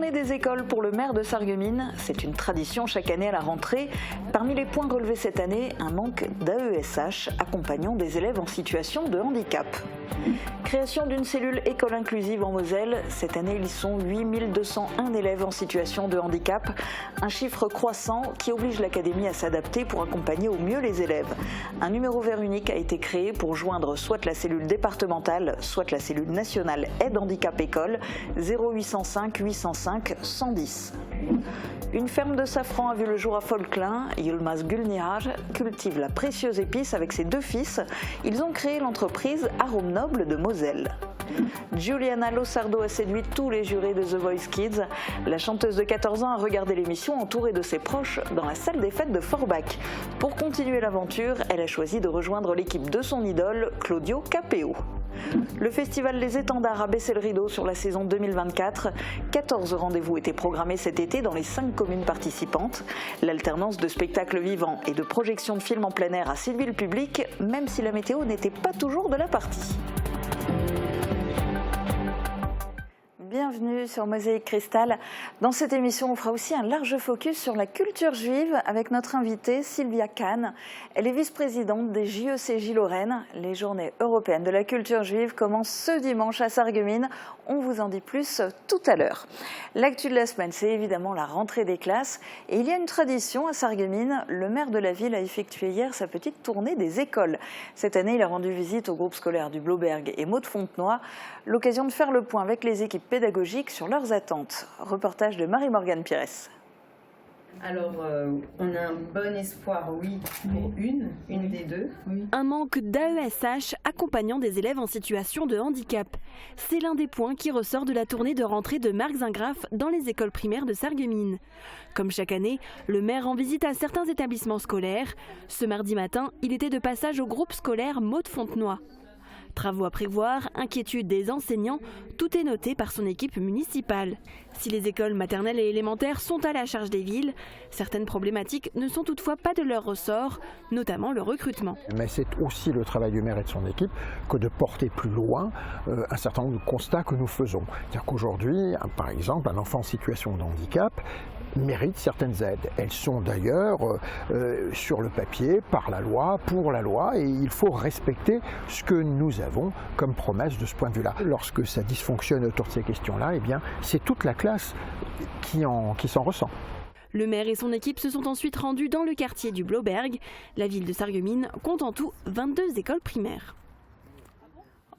tournée des écoles pour le maire de Sarreguemines, c'est une tradition chaque année à la rentrée. Parmi les points relevés cette année, un manque d'AESH accompagnant des élèves en situation de handicap. Création d'une cellule école inclusive en Moselle. Cette année, ils sont 8201 élèves en situation de handicap, un chiffre croissant qui oblige l'académie à s'adapter pour accompagner au mieux les élèves. Un numéro vert unique a été créé pour joindre soit la cellule départementale, soit la cellule nationale aide handicap école 0805 805 110. Une ferme de safran a vu le jour à Folklin. Yılmaz Gülnihar cultive la précieuse épice avec ses 2 fils. Ils ont créé l'entreprise Arômes Nobles de Moselle. Giuliana Losardo a séduit tous les jurés de The Voice Kids. La chanteuse de 14 ans a regardé l'émission entourée de ses proches dans la salle des fêtes de Forbach. Pour continuer l'aventure, elle a choisi de rejoindre l'équipe de son idole, Claudio Capéo. Le festival Les Étendards a baissé le rideau sur la saison 2024. 14 rendez-vous étaient programmés cet été dans les 5 communes participantes. L'alternance de spectacles vivants et de projections de films en plein air a séduit le public, même si la météo n'était pas toujours de la partie. Bienvenue sur Mosaïque Cristal. Dans cette émission, on fera aussi un large focus sur la culture juive avec notre invitée Sylvia Kahn. Elle est vice-présidente des JECJ Lorraine. Les journées européennes de la culture juive commencent ce dimanche à Sarreguemines. On vous en dit plus tout à l'heure. L'actu de la semaine, c'est évidemment la rentrée des classes. Et il y a une tradition à Sarreguemines. Le maire de la ville a effectué hier sa petite tournée des écoles. Cette année, il a rendu visite au groupe scolaire du Blauberg et Maud-Fontenoy. L'occasion de faire le point avec les équipes pédagogiques sur leurs attentes. Reportage de Marie-Morgane Pires. Alors, on a un bon espoir, oui, pour une des deux. Oui. Un manque d'AESH accompagnant des élèves en situation de handicap. C'est l'un des points qui ressort de la tournée de rentrée de Marc Zingraf dans les écoles primaires de Sarreguemines. Comme chaque année, le maire rend visite à certains établissements scolaires. Ce mardi matin, il était de passage au groupe scolaire Maud-Fontenoy. Travaux à prévoir, inquiétude des enseignants, tout est noté par son équipe municipale. Si les écoles maternelles et élémentaires sont à la charge des villes, certaines problématiques ne sont toutefois pas de leur ressort, notamment le recrutement. Mais c'est aussi le travail du maire et de son équipe que de porter plus loin un certain nombre de constats que nous faisons. C'est-à-dire qu'aujourd'hui, par exemple, un enfant en situation de handicap méritent certaines aides. Elles sont d'ailleurs sur le papier, par la loi, pour la loi, et il faut respecter ce que nous avons comme promesse de ce point de vue-là. Lorsque ça dysfonctionne autour de ces questions-là, eh bien, c'est toute la classe qui s'en ressent. Le maire et son équipe se sont ensuite rendus dans le quartier du Blauberg. La ville de Sarreguemines compte en tout 22 écoles primaires.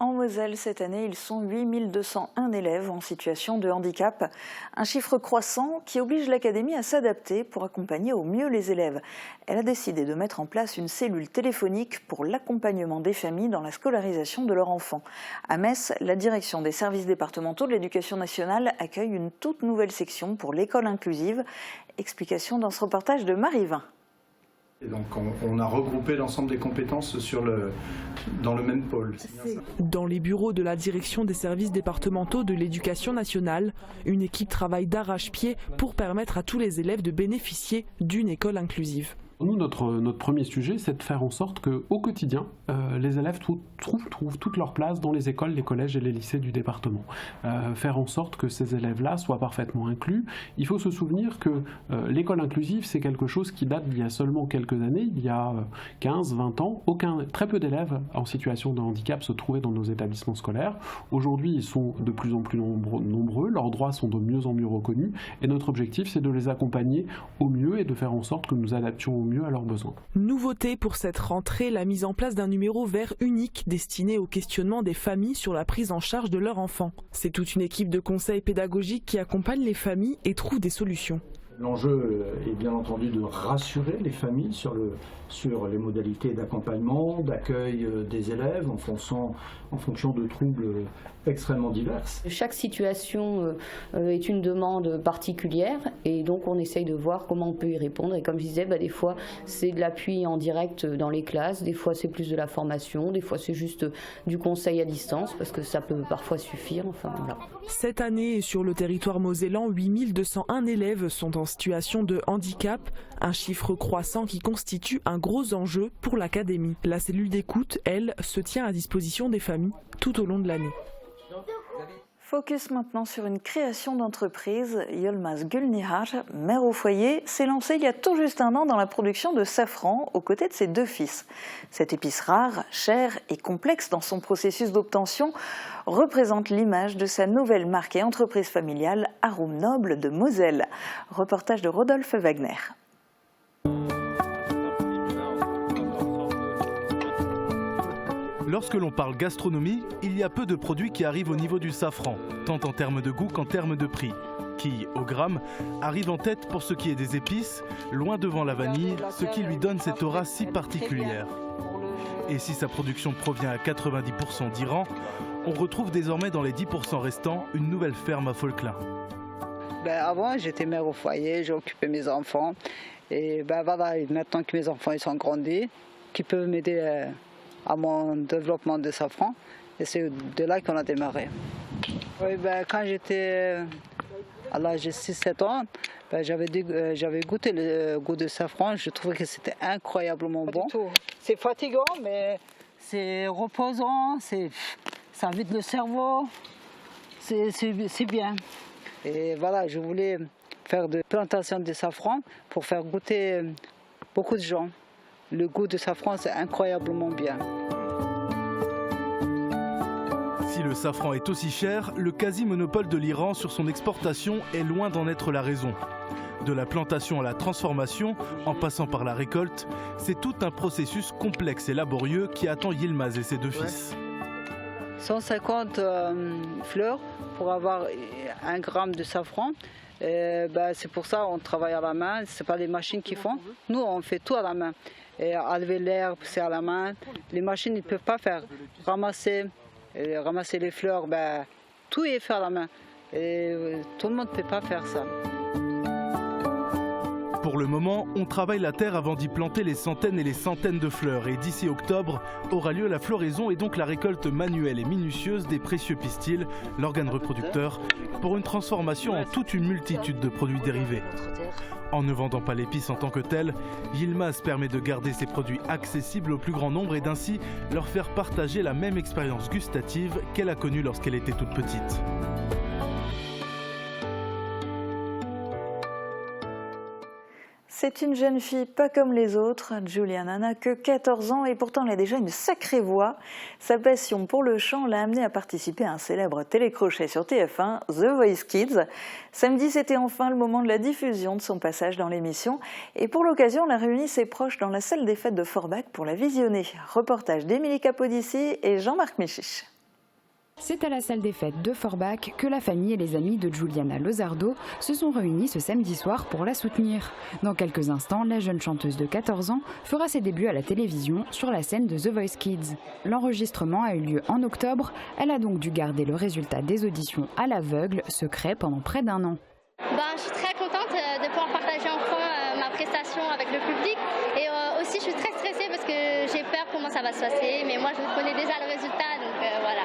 En Moselle, cette année, ils sont 8201 élèves en situation de handicap. Un chiffre croissant qui oblige l'académie à s'adapter pour accompagner au mieux les élèves. Elle a décidé de mettre en place une cellule téléphonique pour l'accompagnement des familles dans la scolarisation de leurs enfants. À Metz, la direction des services départementaux de l'éducation nationale accueille une toute nouvelle section pour l'école inclusive. Explication dans ce reportage de Marie Vin. Et donc on a regroupé l'ensemble des compétences dans le même pôle. Dans les bureaux de la direction des services départementaux de l'éducation nationale, une équipe travaille d'arrache-pied pour permettre à tous les élèves de bénéficier d'une école inclusive. Nous, notre premier sujet, c'est de faire en sorte qu'au quotidien, les élèves trouvent toute leur place dans les écoles, les collèges et les lycées du département. Faire en sorte que ces élèves-là soient parfaitement inclus. Il faut se souvenir que l'école inclusive, c'est quelque chose qui date d'il y a seulement quelques années, il y a 15, 20 ans. Très peu d'élèves en situation de handicap se trouvaient dans nos établissements scolaires. Aujourd'hui, ils sont de plus en plus nombreux, leurs droits sont de mieux en mieux reconnus et notre objectif, c'est de les accompagner au mieux et de faire en sorte que nous adaptions au mieux à leurs besoins. Nouveauté pour cette rentrée, la mise en place d'un numéro vert unique destiné au questionnement des familles sur la prise en charge de leurs enfants. C'est toute une équipe de conseils pédagogiques qui accompagne les familles et trouve des solutions. L'enjeu est bien entendu de rassurer les familles sur les modalités d'accompagnement, d'accueil des élèves en fonction de troubles extrêmement diverses. Chaque situation est une demande particulière et donc on essaye de voir comment on peut y répondre. Et comme je disais, des fois c'est de l'appui en direct dans les classes, des fois c'est plus de la formation, des fois c'est juste du conseil à distance parce que ça peut parfois suffire. Enfin, voilà. Cette année, sur le territoire mosellan, 8201 élèves sont en situation de handicap, un chiffre croissant qui constitue un gros enjeu pour l'académie. La cellule d'écoute, elle, se tient à disposition des familles tout au long de l'année. Focus maintenant sur une création d'entreprise. Yılmaz Gülnihar, mère au foyer, s'est lancée il y a tout juste un an dans la production de safran aux côtés de ses 2 fils. Cette épice rare, chère et complexe dans son processus d'obtention représente l'image de sa nouvelle marque et entreprise familiale Arum Noble de Moselle. Reportage de Rodolphe Wagner. Lorsque l'on parle gastronomie, il y a peu de produits qui arrivent au niveau du safran, tant en termes de goût qu'en termes de prix, qui, au gramme, arrive en tête pour ce qui est des épices, loin devant la vanille, ce qui lui donne cette aura si particulière. Et si sa production provient à 90% d'Iran, on retrouve désormais dans les 10% restants une nouvelle ferme à Folklin. Avant, j'étais mère au foyer, j'occupais mes enfants. Et voilà, maintenant que mes enfants ils sont grandis, qui peuvent m'aider à mon développement de safran. Et c'est de là qu'on a démarré. Oui, quand j'étais à l'âge de 6-7 ans, j'avais goûté le goût de safran. Je trouvais que c'était incroyablement bon. C'est fatigant, mais c'est reposant, ça vide le cerveau. C'est bien. Et voilà, je voulais faire de plantations de safran pour faire goûter beaucoup de gens. Le goût de safran, c'est incroyablement bien. Si le safran est aussi cher, le quasi-monopole de l'Iran sur son exportation est loin d'en être la raison. De la plantation à la transformation, en passant par la récolte, c'est tout un processus complexe et laborieux qui attend Yılmaz et ses 2 fils. 150 fleurs pour avoir 1 gramme de safran. C'est pour ça qu'on travaille à la main, ce n'est pas les machines qui font. Nous, on fait tout à la main. Et enlever l'herbe, c'est à la main. Les machines ne peuvent pas faire. Ramasser les fleurs, tout est fait à la main. Et tout le monde ne peut pas faire ça. Pour le moment, on travaille la terre avant d'y planter les centaines et les centaines de fleurs. Et d'ici octobre, aura lieu la floraison et donc la récolte manuelle et minutieuse des précieux pistils, l'organe reproducteur, pour une transformation en toute une multitude de produits dérivés. En ne vendant pas l'épice en tant que telle, Yılmaz permet de garder ses produits accessibles au plus grand nombre et d'ainsi leur faire partager la même expérience gustative qu'elle a connue lorsqu'elle était toute petite. C'est une jeune fille pas comme les autres. Giuliana n'a que 14 ans et pourtant elle a déjà une sacrée voix. Sa passion pour le chant l'a amenée à participer à un célèbre télécrochet sur TF1, The Voice Kids. Samedi, c'était enfin le moment de la diffusion de son passage dans l'émission. Et pour l'occasion, elle a réuni ses proches dans la salle des fêtes de Forbach pour la visionner. Reportage d'Émilie Capodici et Jean-Marc Michiche. C'est à la salle des fêtes de Forbach que la famille et les amis de Giuliana Lozardo se sont réunis ce samedi soir pour la soutenir. Dans quelques instants, la jeune chanteuse de 14 ans fera ses débuts à la télévision sur la scène de The Voice Kids. L'enregistrement a eu lieu en octobre. Elle a donc dû garder le résultat des auditions à l'aveugle, secret pendant près d'1 an. Je suis très contente de pouvoir partager enfin ma prestation avec le public. Et aussi, je suis très stressée parce que j'ai peur comment ça va se passer. Mais moi, je connais déjà le résultat, donc voilà.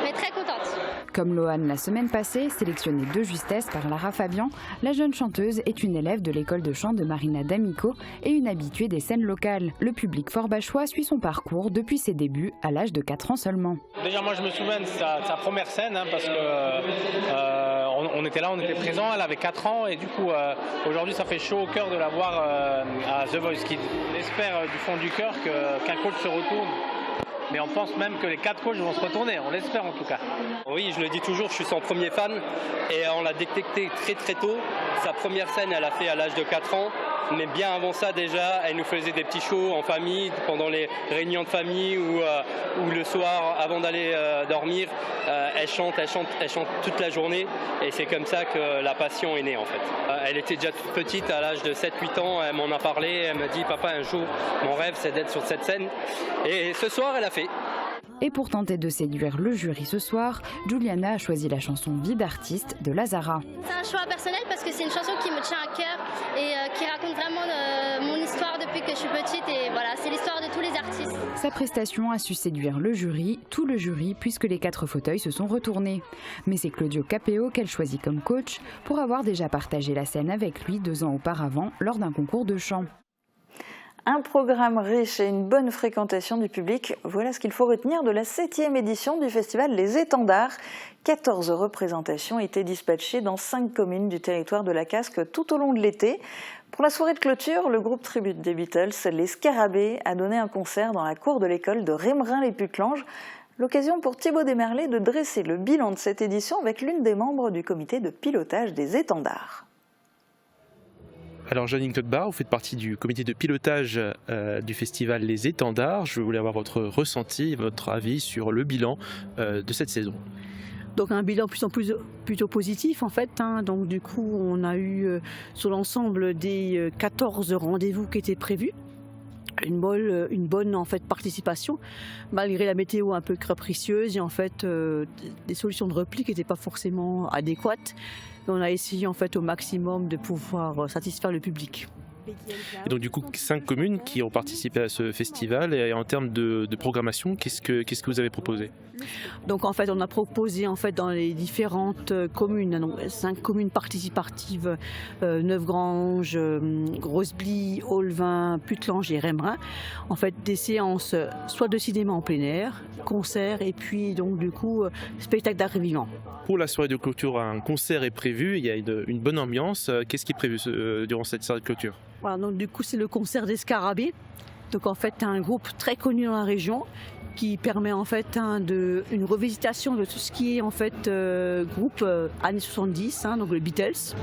Mais très contente. Comme Lohan la semaine passée, sélectionnée de justesse par Lara Fabian, la jeune chanteuse est une élève de l'école de chant de Marina D'Amico et une habituée des scènes locales. Le public forbachois suit son parcours depuis ses débuts à l'âge de 4 ans seulement. Déjà, moi, je me souviens de sa première scène parce que on était là, on était présents, elle avait 4 ans et du coup, aujourd'hui, ça fait chaud au cœur de la voir à The Voice Kids. On espère du fond du cœur qu'un coach se retourne. Mais on pense même que les 4 coachs vont se retourner, on l'espère en tout cas. Oui, je le dis toujours, je suis son premier fan et on l'a détecté très très tôt. Sa première scène, elle a fait à l'âge de 4 ans. Mais bien avant ça déjà, elle nous faisait des petits shows en famille, pendant les réunions de famille ou le soir avant d'aller dormir. Elle chante toute la journée et c'est comme ça que la passion est née en fait. Elle était déjà toute petite, à l'âge de 7-8 ans, elle m'en a parlé, elle m'a dit « Papa, un jour, mon rêve c'est d'être sur cette scène ». Et ce soir, elle a fait. Et pour tenter de séduire le jury ce soir, Giuliana a choisi la chanson Vie d'artiste de Lazara. C'est un choix personnel parce que c'est une chanson qui me tient à cœur et qui raconte vraiment mon histoire depuis que je suis petite et voilà, c'est l'histoire de tous les artistes. Sa prestation a su séduire le jury, tout le jury, puisque les 4 fauteuils se sont retournés. Mais c'est Claudio Capeo qu'elle choisit comme coach pour avoir déjà partagé la scène avec lui 2 ans auparavant lors d'un concours de chant. Un programme riche et une bonne fréquentation du public, voilà ce qu'il faut retenir de la 7e édition du festival Les Étendards. 14 représentations étaient dispatchées dans 5 communes du territoire de la Casque tout au long de l'été. Pour la soirée de clôture, le groupe tribute des Beatles, les Scarabées, a donné un concert dans la cour de l'école de Rémerin-les-Putelanges. L'occasion pour Thibaut Desmerlet de dresser le bilan de cette édition avec l'une des membres du comité de pilotage des Étendards. Alors Janine Clotbar, vous faites partie du comité de pilotage du festival Les Étendards. Je voulais avoir votre ressenti, votre avis sur le bilan de cette saison. Donc un bilan plutôt positif en fait. Donc du coup on a eu sur l'ensemble des 14 rendez-vous qui étaient prévus une bonne en fait participation malgré la météo un peu capricieuse et en fait des solutions de repli qui n'étaient pas forcément adéquates. On a essayé en fait au maximum de pouvoir satisfaire le public. Et donc du coup 5 communes qui ont participé à ce festival, et en termes de programmation, qu'est-ce que vous avez proposé? Donc en fait on a proposé en fait dans les différentes communes, donc 5 communes participatives, Neufgrange, Grosse-Blie, Olvin, Putelanges et Rémerin, en fait des séances soit de cinéma en plein air, concerts et puis donc du coup spectacle d'art vivant. Pour la soirée de clôture, un concert est prévu, il y a une bonne ambiance. Qu'est-ce qui est prévu durant cette soirée de clôture? Voilà, donc du coup c'est le concert des Scarabées. Donc en fait un groupe très connu dans la région qui permet en fait une revisitation de tout ce qui est en fait groupe années 70, donc les Beatles.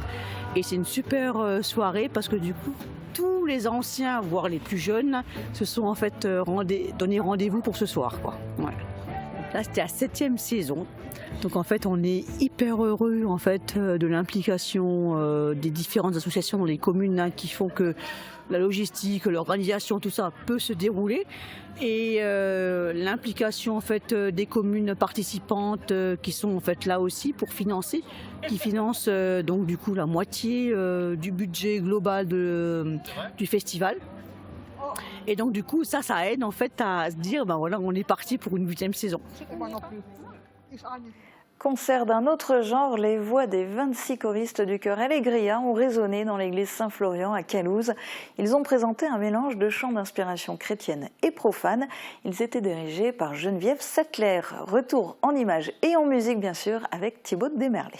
Et c'est une super soirée parce que du coup tous les anciens, voire les plus jeunes, se sont en fait donné rendez-vous pour ce soir, quoi. Ouais. Là c'était la 7e saison. Donc en fait on est hyper heureux en fait de l'implication des différentes associations dans les communes qui font que la logistique, l'organisation, tout ça peut se dérouler, et l'implication en fait des communes participantes qui sont en fait là aussi pour financer, qui financent donc du coup la moitié du budget global du festival. Et donc du coup ça aide en fait à se dire voilà, on est parti pour une 8e saison. Concert d'un autre genre, les voix des 26 choristes du chœur Allégria ont résonné dans l'église Saint-Florian à Calouze. Ils ont présenté un mélange de chants d'inspiration chrétienne et profane. Ils étaient dirigés par Geneviève Sattler. Retour en images et en musique bien sûr avec Thibaut Desmerlet.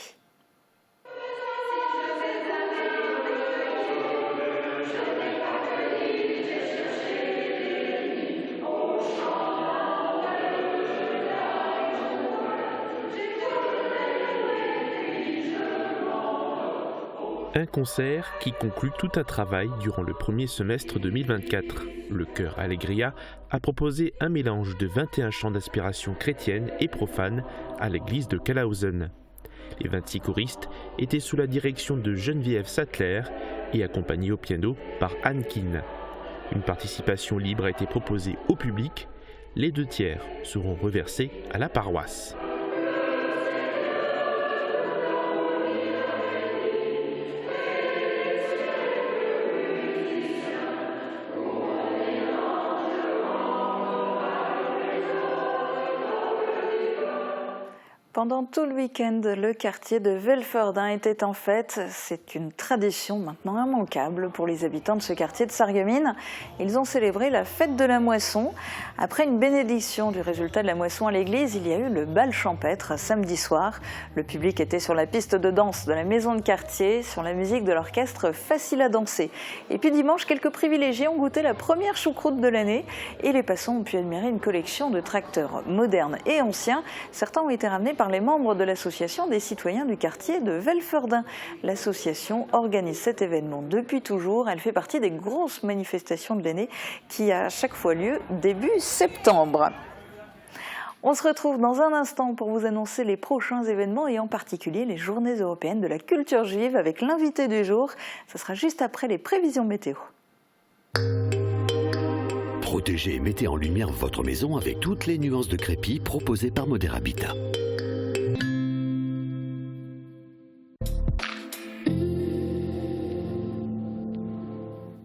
Un concert qui conclut tout un travail durant le premier semestre 2024. Le chœur Allégria a proposé un mélange de 21 chants d'inspiration chrétienne et profane à l'église de Kalausen. Les 26 choristes étaient sous la direction de Geneviève Sattler et accompagnés au piano par Anne Kine. Une participation libre a été proposée au public. Les 2 tiers seront reversés à la paroisse. Pendant tout le week-end, le quartier de Velferdin était en fête. C'est une tradition maintenant immanquable pour les habitants de ce quartier de Sarreguemines. Ils ont célébré la fête de la moisson. Après une bénédiction du résultat de la moisson à l'église, il y a eu le bal champêtre samedi soir. Le public était sur la piste de danse de la maison de quartier, sur la musique de l'orchestre Facile à danser. Et puis dimanche, quelques privilégiés ont goûté la première choucroute de l'année et les passants ont pu admirer une collection de tracteurs modernes et anciens. Certains ont été ramenés par les membres de l'association des citoyens du quartier de Velferdin. L'association organise cet événement depuis toujours. Elle fait partie des grosses manifestations de l'année qui a à chaque fois lieu début septembre. On se retrouve dans un instant pour vous annoncer les prochains événements et en particulier les journées européennes de la culture juive avec l'invité du jour. Ce sera juste après les prévisions météo. Protégez et mettez en lumière votre maison avec toutes les nuances de crépi proposées par Modèle Habitat.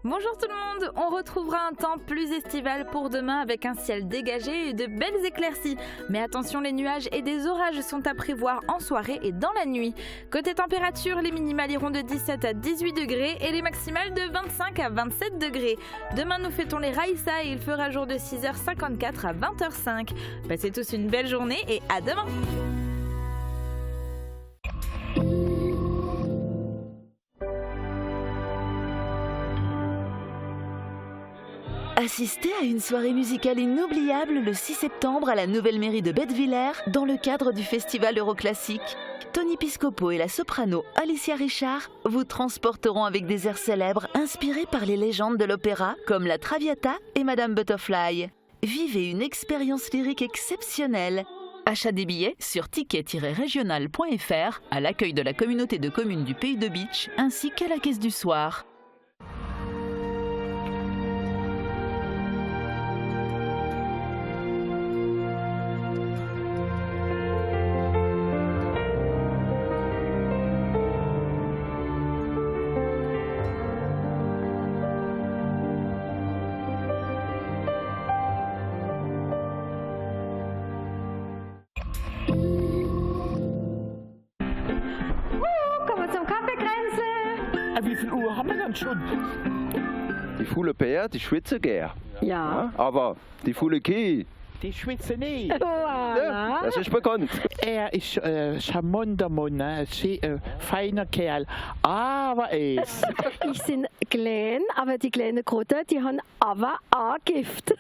Bonjour tout le monde, on retrouvera un temps plus estival pour demain avec un ciel dégagé et de belles éclaircies. Mais attention, les nuages et des orages sont à prévoir en soirée et dans la nuit. Côté température, les minimales iront de 17 à 18 degrés et les maximales de 25 à 27 degrés. Demain nous fêtons les Raïssa et il fera jour de 6h54 à 20h05. Passez tous une belle journée et à demain. Assistez à une soirée musicale inoubliable le 6 septembre à la Nouvelle Mairie de Bettwiller dans le cadre du Festival Euroclassique. Tony Piscopo et la soprano Alicia Richard vous transporteront avec des airs célèbres inspirés par les légendes de l'opéra comme la Traviata et Madame Butterfly. Vivez une expérience lyrique exceptionnelle. Achat des billets sur ticket-régional.fr à l'accueil de la communauté de communes du Pays de Bitche ainsi qu'à la caisse du soir. Wie viel Uhr haben wir denn schon? Die faule Pär, die schwitzen gern. Ja. Aber die faule Kühe, die schwitzen nicht. ja, das ist bekannt. Ist charmanter Mann, ein sehr feiner Kerl. Aber Ich bin klein, aber die kleinen Krotten, die haben aber auch Gift.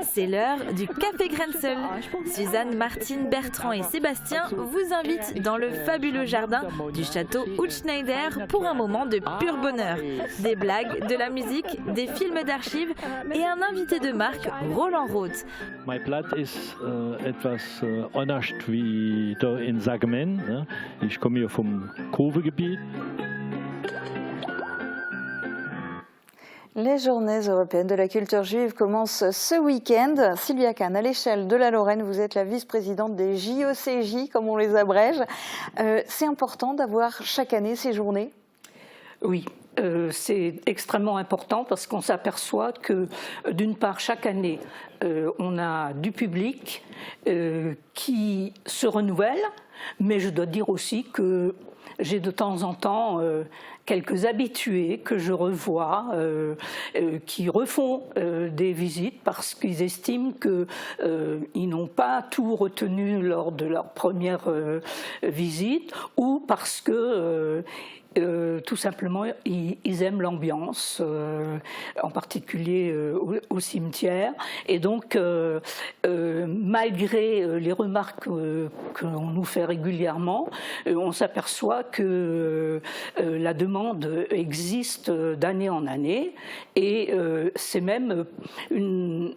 C'est l'heure du Café Grenzel. Suzanne, Martine, Bertrand et Sébastien vous invitent dans le fabuleux jardin du château Hutschneider pour un moment de pur bonheur. Des blagues, de la musique, des films d'archives et un invité de marque, Roland Roth. Mein Platz ist etwas anders wie da in Sargemen. Ne? Ich komme hier vom Kurvegebiet. Les journées européennes de la culture juive commencent ce week-end. Sylvia Kahn, à l'échelle de la Lorraine, vous êtes la vice-présidente des JECJ, comme on les abrège. C'est important d'avoir chaque année ces journées ? Oui. C'est extrêmement important parce qu'on s'aperçoit que, d'une part, chaque année, on a du public qui se renouvelle, mais je dois dire aussi que j'ai de temps en temps quelques habitués que je revois qui refont des visites parce qu'ils estiment qu'ils n'ont pas tout retenu lors de leur première visite ou parce que tout simplement, ils aiment l'ambiance, en particulier au cimetière. Et donc, malgré les remarques qu'on nous fait régulièrement, on s'aperçoit que la demande existe d'année en année. Et c'est même une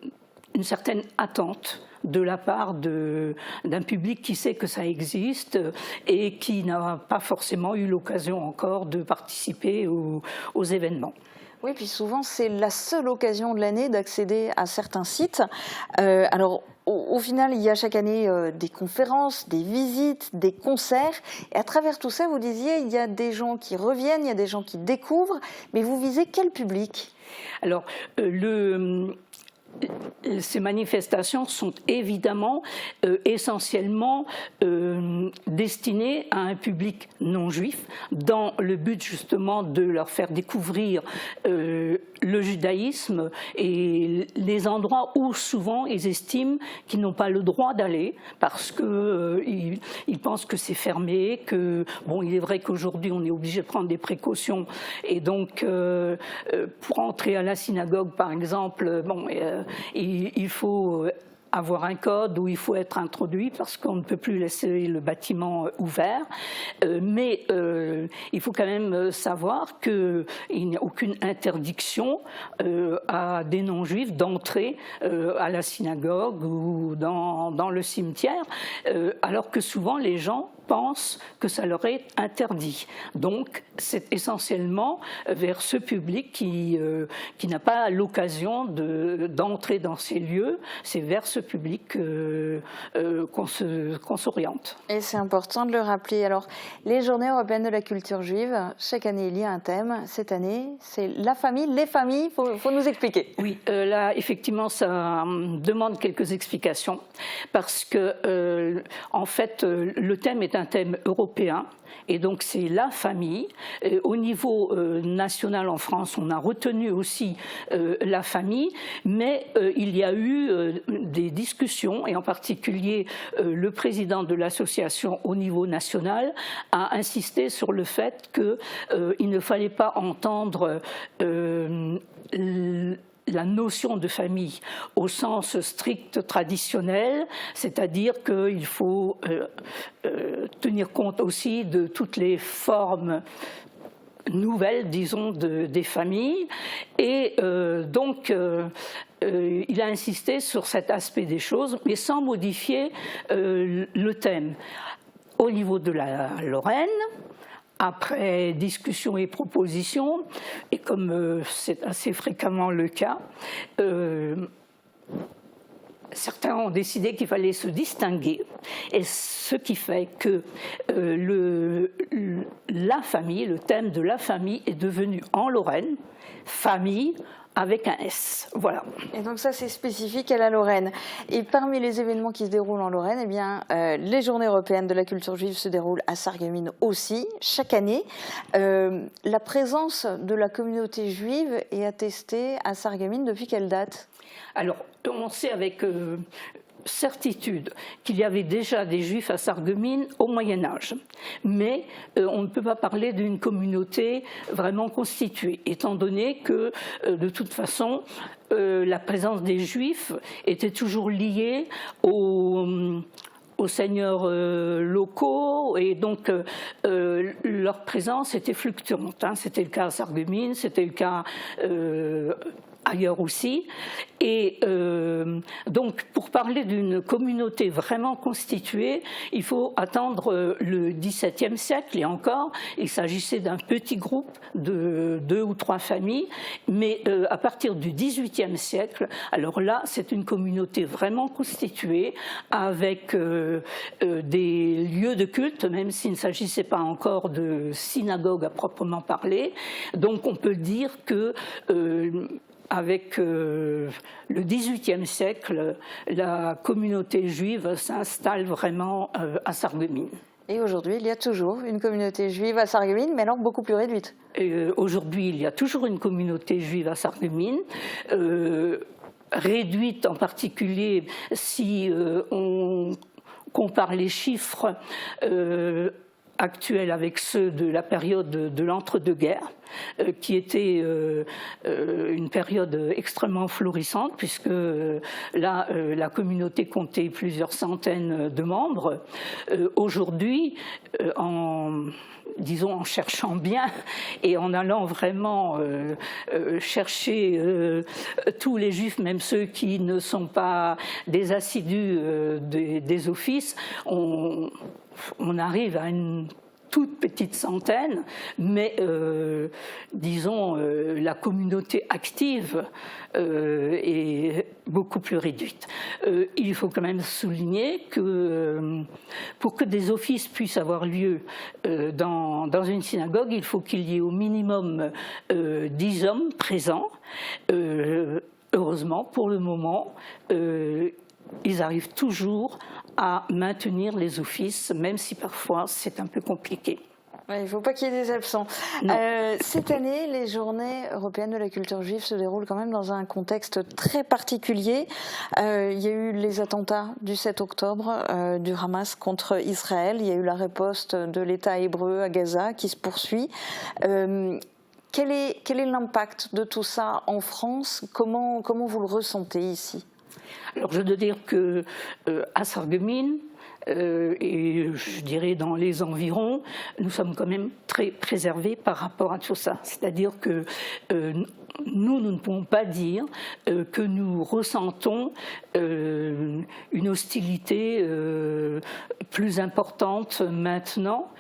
certaine attente de la part d'un public qui sait que ça existe et qui n'a pas forcément eu l'occasion encore de participer aux événements. Oui, puis souvent c'est la seule occasion de l'année d'accéder à certains sites. Alors au final, il y a chaque année des conférences, des visites, des concerts. Et à travers tout ça, vous disiez, il y a des gens qui reviennent, il y a des gens qui découvrent. Mais vous visez quel public ? Alors, ces manifestations sont évidemment essentiellement destinées à un public non juif, dans le but justement de leur faire découvrir le judaïsme et les endroits où souvent ils estiment qu'ils n'ont pas le droit d'aller parce qu'ils pensent que c'est fermé, que bon, il est vrai qu'aujourd'hui on est obligé de prendre des précautions et donc pour entrer à la synagogue par exemple, bon, il faut avoir un code où il faut être introduit parce qu'on ne peut plus laisser le bâtiment ouvert. Mais il faut quand même savoir qu'il n'y a aucune interdiction à des non-juifs d'entrer à la synagogue ou dans le cimetière, alors que souvent les gens pensent que ça leur est interdit. Donc c'est essentiellement vers ce public qui n'a pas l'occasion d'entrer dans ces lieux, c'est vers ce public qu'on s'oriente. Et c'est important de le rappeler. Alors, les Journées européennes de la culture juive, chaque année il y a un thème. Cette année, c'est la famille, les familles, il faut nous expliquer. Oui, là effectivement ça demande quelques explications parce que en fait le thème est un thème européen. Et donc c'est la famille. Au niveau national en France, on a retenu aussi la famille, mais il y a eu des discussions, et en particulier le président de l'association au niveau national a insisté sur le fait qu'il ne fallait pas entendre la notion de famille au sens strict traditionnel, c'est-à-dire qu'il faut tenir compte aussi de toutes les formes nouvelles, disons, des familles. Et donc, il a insisté sur cet aspect des choses, mais sans modifier le thème. Au niveau de la Lorraine, après discussion et proposition, et comme c'est assez fréquemment le cas, certains ont décidé qu'il fallait se distinguer, et ce qui fait que la famille, le thème de la famille est devenu en Lorraine famille avec un S. Voilà. Et donc ça, c'est spécifique à la Lorraine. Et parmi les événements qui se déroulent en Lorraine, eh bien, les Journées européennes de la culture juive se déroulent à Sarreguemines aussi, chaque année. La présence de la communauté juive est attestée à Sarreguemines depuis quelle date? Alors, on sait avec certitude qu'il y avait déjà des Juifs à Sarreguemines au Moyen-Âge, mais on ne peut pas parler d'une communauté vraiment constituée, étant donné que, de toute façon, la présence des Juifs était toujours liée aux seigneurs locaux, et donc leur présence était fluctuante. C'était le cas à Sarreguemines, c'était le cas ailleurs aussi. Et donc, pour parler d'une communauté vraiment constituée, il faut attendre le XVIIe siècle, et encore, il s'agissait d'un petit groupe de 2 ou 3 familles, mais à partir du XVIIIe siècle, alors là, c'est une communauté vraiment constituée, avec des lieux de culte, même s'il ne s'agissait pas encore de synagogue à proprement parler. Donc, on peut dire que avec le XVIIIe siècle, la communauté juive s'installe vraiment à Sarreguemines. Et aujourd'hui, il y a toujours une communauté juive à Sarreguemines, mais alors beaucoup plus réduite. Aujourd'hui, il y a toujours une communauté juive à Sarreguemines, réduite en particulier si on compare les chiffres actuels avec ceux de la période de l'entre-deux-guerres, qui était une période extrêmement florissante, puisque là, la communauté comptait plusieurs centaines de membres. Aujourd'hui, en cherchant bien et en allant vraiment chercher tous les Juifs, même ceux qui ne sont pas des assidus des offices, on arrive à une toute petite centaine, mais disons la communauté active est beaucoup plus réduite. Il faut quand même souligner que pour que des offices puissent avoir lieu dans une synagogue, il faut qu'il y ait au minimum 10 hommes présents. Heureusement, pour le moment, ils arrivent toujours à maintenir les offices, même si parfois c'est un peu compliqué. Ouais, il ne faut pas qu'il y ait des absents. Cette année, les Journées européennes de la culture juive se déroulent quand même dans un contexte très particulier. Il y a eu les attentats du 7 octobre du Hamas contre Israël. Il y a eu la riposte de l'État hébreu à Gaza qui se poursuit. Quel est l'impact de tout ça en France? Comment vous le ressentez ici? Alors je dois dire qu'à Sarreguemines, et je dirais dans les environs, nous sommes quand même très préservés par rapport à tout ça. C'est-à-dire que nous ne pouvons pas dire que nous ressentons une hostilité plus importante maintenant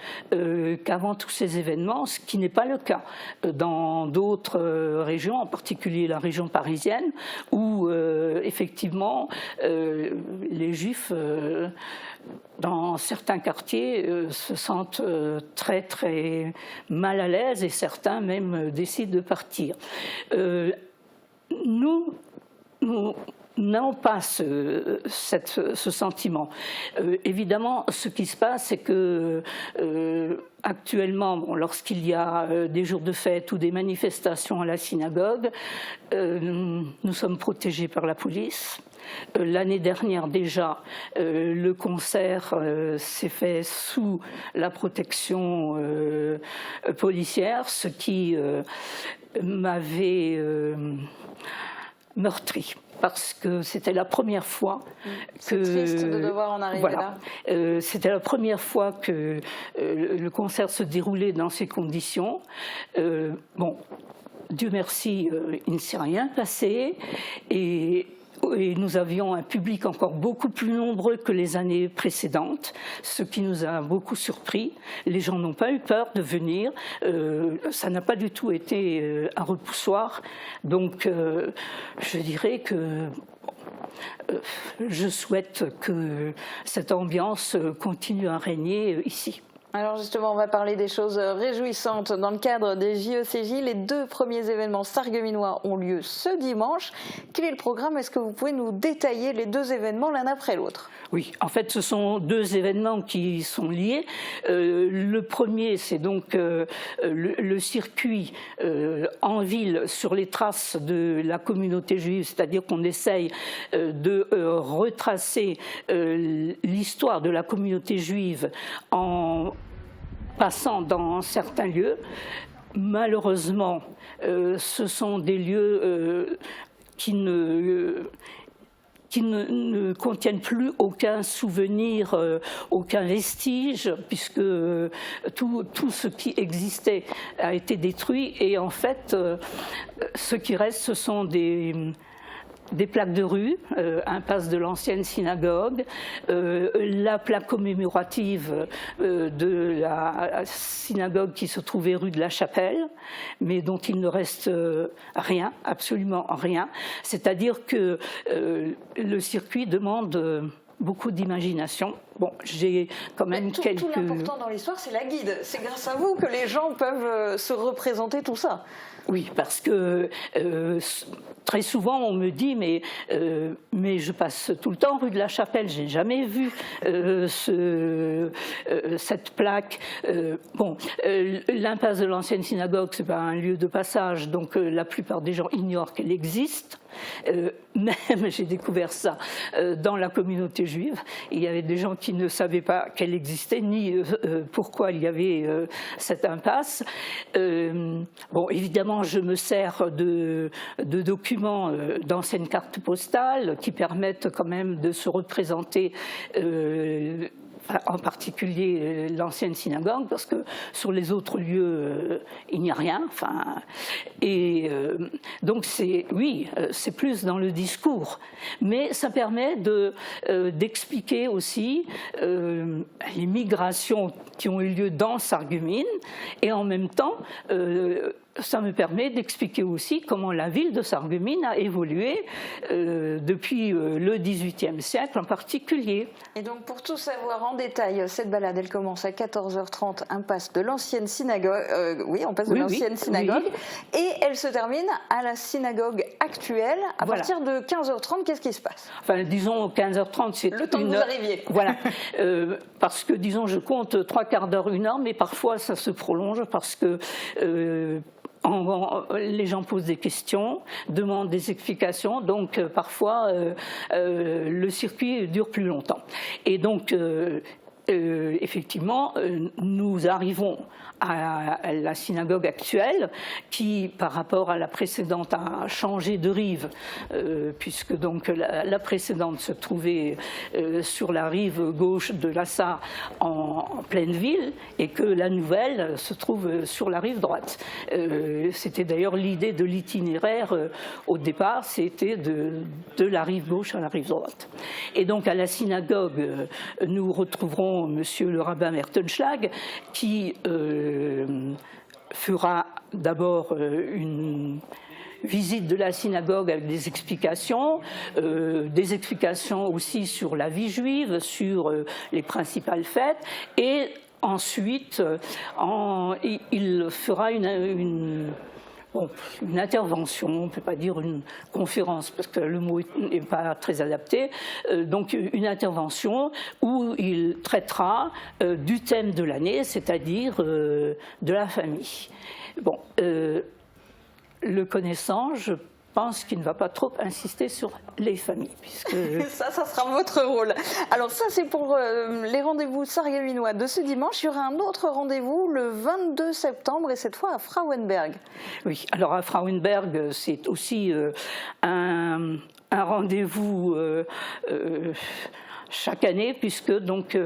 qu'avant tous ces événements, ce qui n'est pas le cas dans d'autres régions, en particulier la région parisienne, où effectivement les Juifs dans certains quartiers se sentent très très mal à l'aise et certains même décident de partir. Nous n'avons pas ce sentiment. Évidemment, ce qui se passe, c'est que actuellement, lorsqu'il y a des jours de fête ou des manifestations à la synagogue, nous sommes protégés par la police. L'année dernière déjà, le concert s'est fait sous la protection policière, ce qui m'avait meurtri. Parce que c'était la première fois que... C'est triste de devoir en arriver voilà, là. C'était la première fois que le concert se déroulait dans ces conditions. Bon, Dieu merci, il ne s'est rien passé. Et nous avions un public encore beaucoup plus nombreux que les années précédentes, ce qui nous a beaucoup surpris. Les gens n'ont pas eu peur de venir, ça n'a pas du tout été un repoussoir. Donc je dirais que je souhaite que cette ambiance continue à régner ici. Alors justement, on va parler des choses réjouissantes. Dans le cadre des JECJ, les 2 premiers événements sarregueminois ont lieu ce dimanche. Quel est le programme? Est-ce que vous pouvez nous détailler les 2 événements l'un après l'autre? Oui, en fait, ce sont 2 événements qui sont liés. Le premier, c'est donc le circuit en ville sur les traces de la communauté juive, c'est-à-dire qu'on essaye de retracer l'histoire de la communauté juive en passant dans certains lieux. Malheureusement, ce sont des lieux qui ne contiennent plus aucun souvenir, aucun vestige, puisque tout ce qui existait a été détruit. Et en fait, ce qui reste, ce sont des plaques de rue, impasse de l'ancienne synagogue, la plaque commémorative de la synagogue qui se trouvait rue de la Chapelle, mais dont il ne reste rien, absolument rien. C'est-à-dire que le circuit demande beaucoup d'imagination. Bon, j'ai quand même quelques... Tout l'important dans l'histoire, c'est la guide. C'est grâce à vous que les gens peuvent se représenter tout ça. Oui, parce que très souvent on me dit mais je passe tout le temps rue de la Chapelle, j'ai jamais vu cette plaque. Bon, l'impasse de l'ancienne synagogue, c'est pas un lieu de passage, donc la plupart des gens ignorent qu'elle existe. Même j'ai découvert ça dans la communauté juive. Il y avait des gens qui ne savaient pas qu'elle existait ni pourquoi il y avait cette impasse. Bon, évidemment, je me sers de documents, d'anciennes cartes postales qui permettent quand même de se représenter. En particulier l'ancienne synagogue, parce que sur les autres lieux, il n'y a rien. Enfin, et donc, oui, c'est plus dans le discours. Mais ça permet d'expliquer aussi les migrations qui ont eu lieu dans Sarreguemines, et en même temps, ça me permet d'expliquer aussi comment la ville de Sarreguemines a évolué depuis le XVIIIe siècle en particulier. Et donc pour tout savoir en détail, cette balade, elle commence à 14h30, impasse de l'ancienne synagogue, synagogue, et elle se termine à la synagogue actuelle. À partir de 15h30, qu'est-ce qui se passe? Enfin, disons 15h30, c'est le temps que vous arriviez. Voilà, parce que disons, je compte 3/4 d'heure, 1 heure, mais parfois ça se prolonge parce que les gens posent des questions, demandent des explications, donc parfois le circuit dure plus longtemps. Et donc effectivement, nous arrivons à la synagogue actuelle qui, par rapport à la précédente, a changé de rive, puisque donc la précédente se trouvait sur la rive gauche de la Sarre en pleine ville, et que la nouvelle se trouve sur la rive droite. C'était d'ailleurs l'idée de l'itinéraire au départ, c'était de la rive gauche à la rive droite. Et donc à la synagogue, nous retrouverons monsieur le rabbin Mertenschlag qui fera d'abord une visite de la synagogue avec des explications aussi sur la vie juive, sur les principales fêtes, et ensuite il fera une intervention, on ne peut pas dire une conférence parce que le mot n'est pas très adapté, donc une intervention où il traitera du thème de l'année, c'est-à-dire de la famille. Bon, le connaissant, je pense qu'il ne va pas trop insister sur les familles. Puisque... ça sera votre rôle. Alors ça, c'est pour les rendez-vous sargaminois de ce dimanche. Il y aura un autre rendez-vous le 22 septembre, et cette fois à Frauenberg. Oui, alors à Frauenberg, c'est aussi un rendez-vous chaque année, puisque donc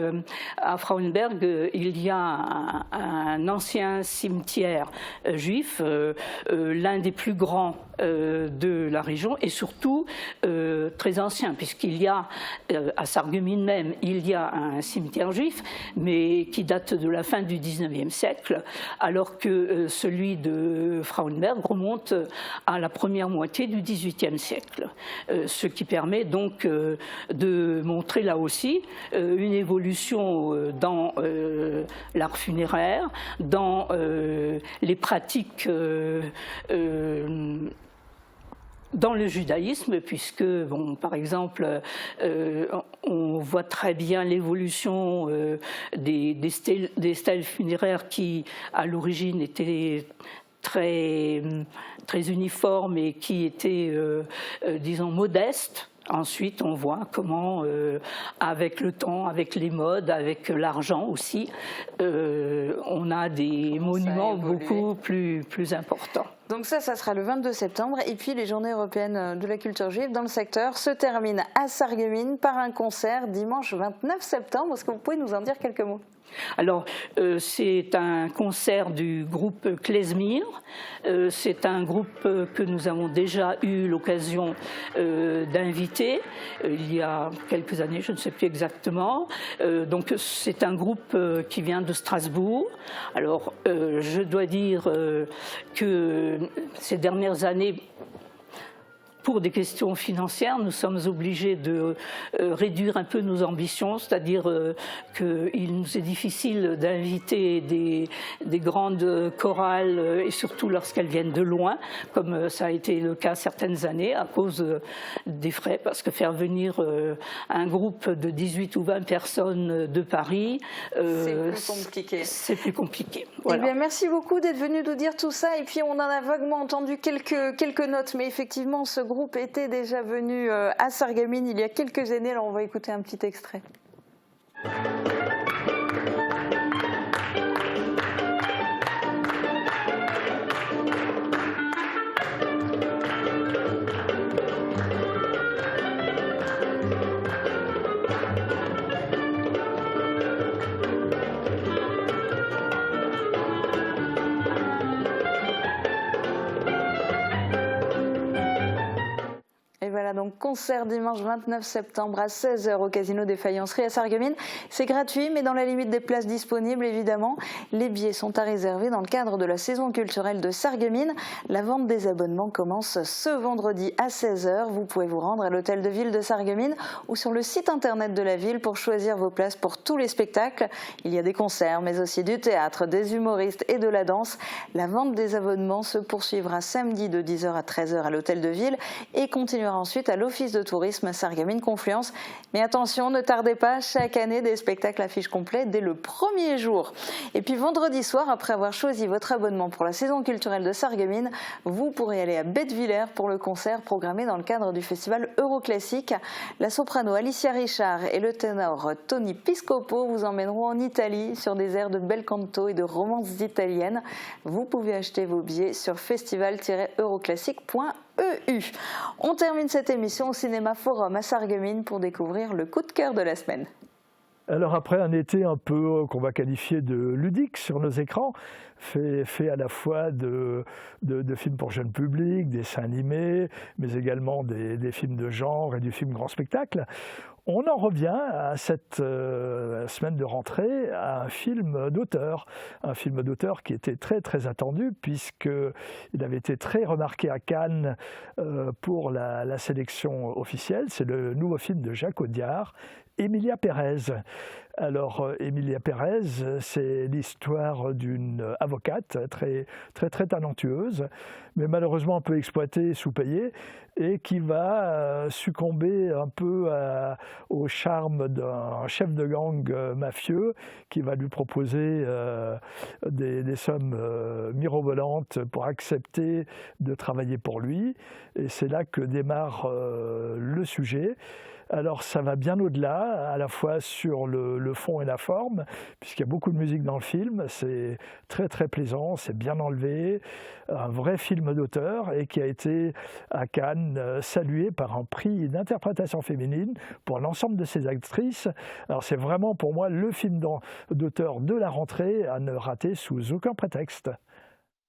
à Frauenberg il y a un ancien cimetière juif, l'un des plus grands de la région, et surtout très ancien, puisqu'il y a à Sarreguemines même il y a un cimetière juif, mais qui date de la fin du 19e siècle, alors que celui de Frauenberg remonte à la première moitié du 18e siècle, ce qui permet donc de montrer là aussi une évolution dans l'art funéraire, dans les pratiques dans le judaïsme, puisque, bon, par exemple, on voit très bien l'évolution des stèles funéraires qui, à l'origine, étaient très uniformes et qui étaient, disons, modestes. Ensuite, on voit comment, avec le temps, avec les modes, avec l'argent aussi, on a des monuments beaucoup plus importants. Donc ça sera le 22 septembre. Et puis les Journées européennes de la culture juive dans le secteur se terminent à Sarreguemines par un concert dimanche 29 septembre. Est-ce que vous pouvez nous en dire quelques mots ? Alors, c'est un concert du groupe Klezmer. C'est un groupe que nous avons déjà eu l'occasion d'inviter il y a quelques années, je ne sais plus exactement. Donc, c'est un groupe qui vient de Strasbourg. Alors, je dois dire que ces dernières années, pour des questions financières, nous sommes obligés de réduire un peu nos ambitions, c'est-à-dire qu'il nous est difficile d'inviter des grandes chorales, et surtout lorsqu'elles viennent de loin, comme ça a été le cas certaines années, à cause des frais, parce que faire venir un groupe de 18 ou 20 personnes de Paris, c'est plus compliqué. Voilà. Eh bien, merci beaucoup d'être venu nous dire tout ça, et puis on en a vaguement entendu quelques notes, mais effectivement, ce groupe était déjà venu à Sarreguemines il y a quelques années. Alors on va écouter un petit extrait. Et voilà donc concert dimanche 29 septembre à 16h au Casino des Faïenceries à Sarreguemines. C'est gratuit, mais dans la limite des places disponibles évidemment. Les billets sont à réserver dans le cadre de la saison culturelle de Sarreguemines. La vente des abonnements commence ce vendredi à 16h. Vous pouvez vous rendre à l'hôtel de ville de Sarreguemines ou sur le site internet de la ville pour choisir vos places pour tous les spectacles. Il y a des concerts, mais aussi du théâtre, des humoristes et de la danse. La vente des abonnements se poursuivra samedi de 10h à 13h à l'hôtel de ville et continuera ensuite à l'Office de tourisme Sarreguemines-Confluence. Mais attention, ne tardez pas, chaque année des spectacles affiches complets dès le premier jour. Et puis vendredi soir, après avoir choisi votre abonnement pour la saison culturelle de Sarreguemines, vous pourrez aller à Bettwiller pour le concert programmé dans le cadre du festival Euroclassique. La soprano Alicia Richard et le ténor Tony Piscopo vous emmèneront en Italie sur des airs de bel canto et de romances italiennes. Vous pouvez acheter vos billets sur festival-euroclassique.eu. On termine cette émission au Cinéma Forum à Sarreguemines pour découvrir le coup de cœur de la semaine. Alors après un été un peu qu'on va qualifier de ludique sur nos écrans, fait à la fois de films pour jeunes publics, des dessins animés, mais également des films de genre et du film grand spectacle, on en revient à cette semaine de rentrée à un film d'auteur qui était très très attendu puisqu'il avait été très remarqué à Cannes pour la sélection officielle. C'est le nouveau film de Jacques Audiard, Emilia Pérez. Alors, Emilia Pérez, c'est l'histoire d'une avocate très talentueuse, mais malheureusement un peu exploitée, sous-payée, et qui va succomber un peu au charme d'un chef de gang mafieux qui va lui proposer des sommes mirobolantes pour accepter de travailler pour lui. Et c'est là que démarre le sujet. Alors ça va bien au-delà, à la fois sur le fond et la forme, puisqu'il y a beaucoup de musique dans le film, c'est très très plaisant, c'est bien enlevé, un vrai film d'auteur et qui a été à Cannes salué par un prix d'interprétation féminine pour l'ensemble de ses actrices. Alors c'est vraiment pour moi le film d'auteur de la rentrée à ne rater sous aucun prétexte.